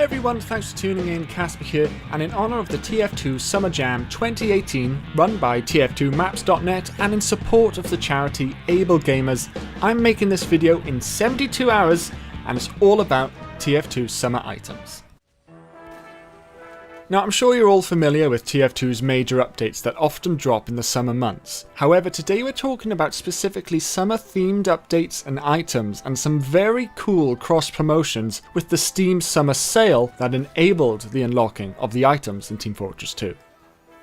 everyone, thanks for tuning in, Casper here, and in honour of the TF2 Summer Jam 2018, run by TF2 Maps.net and in support of the charity Able Gamers, I'm making this video in 72 hours, and it's all about TF2 summer items. Now, I'm sure you're all familiar with TF2's major updates that often drop in the summer months. However, today we're talking about specifically summer-themed updates and items, and some very cool cross-promotions with the Steam Summer Sale that enabled the unlocking of the items in Team Fortress 2.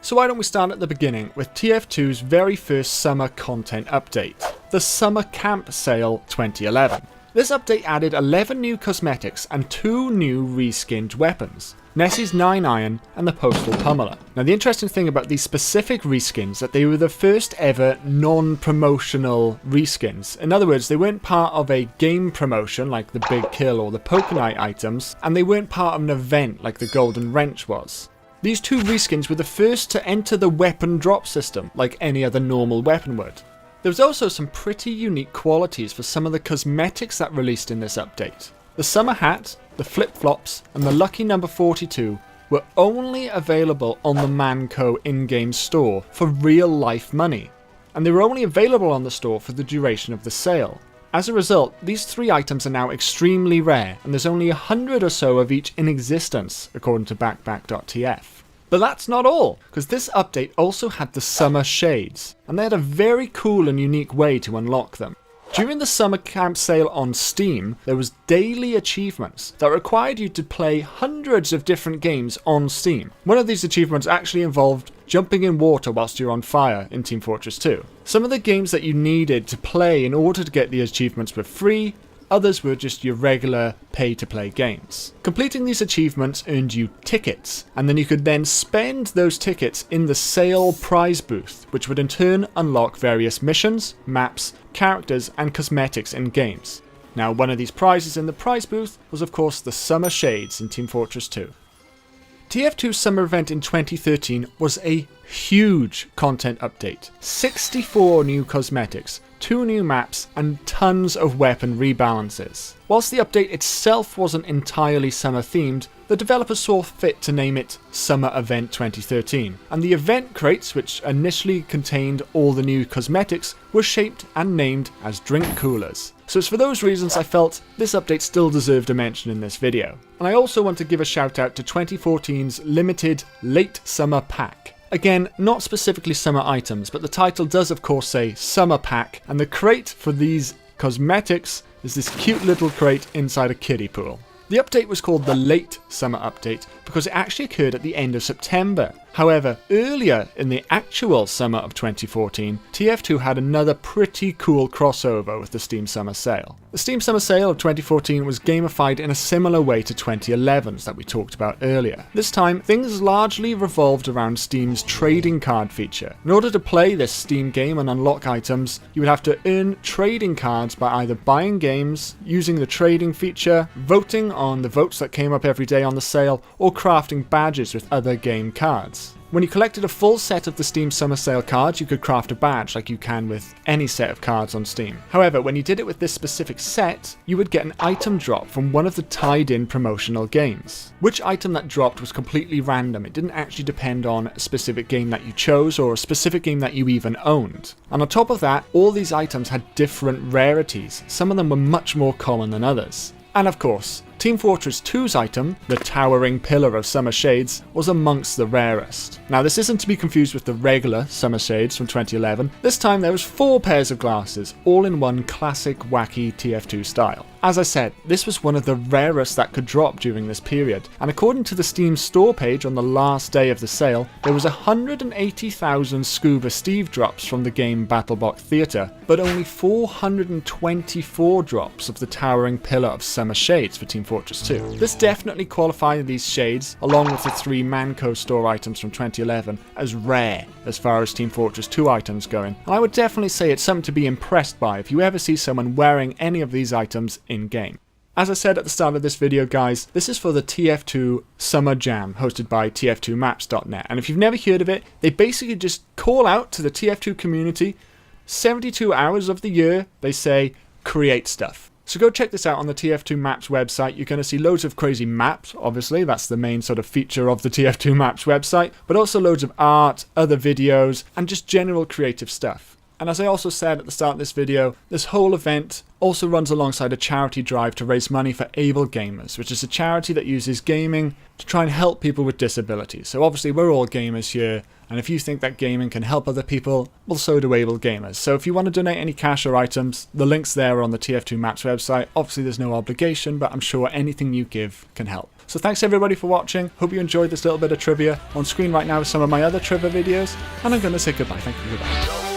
So why don't we start at the beginning with TF2's very first summer content update, the Summer Camp Sale 2011. This update added 11 new cosmetics and 2 new reskinned weapons, Nessie's 9-iron and the Postal Pummeler. Now, the interesting thing about these specific reskins is that they were the first ever non-promotional reskins. In other words, they weren't part of a game promotion like the Big Kill or the Pokenite items, and they weren't part of an event like the Golden Wrench was. These 2 reskins were the first to enter the weapon drop system like any other normal weapon would. There was also some pretty unique qualities for some of the cosmetics that released in this update. The summer hat, the flip-flops, and the lucky number 42 were only available on the Manco in-game store for real-life money, and they were only available on the store for the duration of the sale. As a result, these 3 items are now extremely rare, and there's only 100 or so of each in existence, according to backback.tf. But that's not all, because this update also had the summer shades, and they had a very cool and unique way to unlock them. During the summer camp sale on Steam, there was daily achievements that required you to play hundreds of different games on Steam. One of these achievements actually involved jumping in water whilst you're on fire in Team Fortress 2. Some of the games that you needed to play in order to get the achievements were free, others were just your regular pay-to-play games. Completing these achievements earned you tickets, and then you could then spend those tickets in the sale prize booth, which would in turn unlock various missions, maps, characters, and cosmetics in games. Now, one of these prizes in the prize booth was of course the Summer Shades in Team Fortress 2. TF2's summer event in 2013 was a huge content update. 64 new cosmetics, 2 new maps, and tons of weapon rebalances. Whilst the update itself wasn't entirely summer themed, the developers saw fit to name it Summer Event 2013, and the event crates, which initially contained all the new cosmetics, were shaped and named as drink coolers. So it's for those reasons I felt this update still deserved a mention in this video. And I also want to give a shout out to 2014's limited Late Summer Pack. Again, not specifically summer items, but the title does of course say Summer Pack, and the crate for these cosmetics is this cute little crate inside a kiddie pool. The update was called the Late Summer Update because it actually occurred at the end of September. However, earlier in the actual summer of 2014, TF2 had another pretty cool crossover with the Steam Summer Sale. The Steam Summer Sale of 2014 was gamified in a similar way to 2011's that we talked about earlier. This time, things largely revolved around Steam's trading card feature. In order to play this Steam game and unlock items, you would have to earn trading cards by either buying games, using the trading feature, voting on the votes that came up every day on the sale, or crafting badges with other game cards. When you collected a full set of the Steam Summer Sale cards, you could craft a badge like you can with any set of cards on Steam. However, when you did it with this specific set, you would get an item drop from one of the tied-in promotional games. Which item that dropped was completely random. It didn't actually depend on a specific game that you chose or a specific game that you even owned. And on top of that, all these items had different rarities. Some of them were much more common than others. And of course, Team Fortress 2's item, the Towering Pillar of Summer Shades, was amongst the rarest. Now, this isn't to be confused with the regular Summer Shades from 2011. This time there was 4 pairs of glasses, all in one classic wacky TF2 style. As I said, this was one of the rarest that could drop during this period, and according to the Steam store page on the last day of the sale, there was 180,000 Scuba Steve drops from the game BattleBox Theatre, but only 424 drops of the Towering Pillar of Summer Shades for Team Fortress 2. This definitely qualified these shades, along with the 3 Manco store items from 2011, as rare as far as Team Fortress 2 items going. And I would definitely say it's something to be impressed by if you ever see someone wearing any of these items in-game. As I said at the start of this video, guys, this is for the TF2 Summer Jam, hosted by TF2 Maps.net, and if you've never heard of it, they basically just call out to the TF2 community, 72 hours of the year, they say, create stuff. So go check this out on the TF2 Maps website. You're going to see loads of crazy maps, obviously, that's the main sort of feature of the TF2 Maps website, but also loads of art, other videos, and just general creative stuff. And as I also said at the start of this video, this whole event also runs alongside a charity drive to raise money for Able Gamers, which is a charity that uses gaming to try and help people with disabilities. So obviously we're all gamers here, and if you think that gaming can help other people, well, so do Able Gamers. So if you want to donate any cash or items, the links there are on the TF2 Maps website. Obviously there's no obligation, but I'm sure anything you give can help. So thanks everybody for watching. Hope you enjoyed this little bit of trivia. On screen right now is some of my other trivia videos, and I'm going to say goodbye. Thank you, goodbye.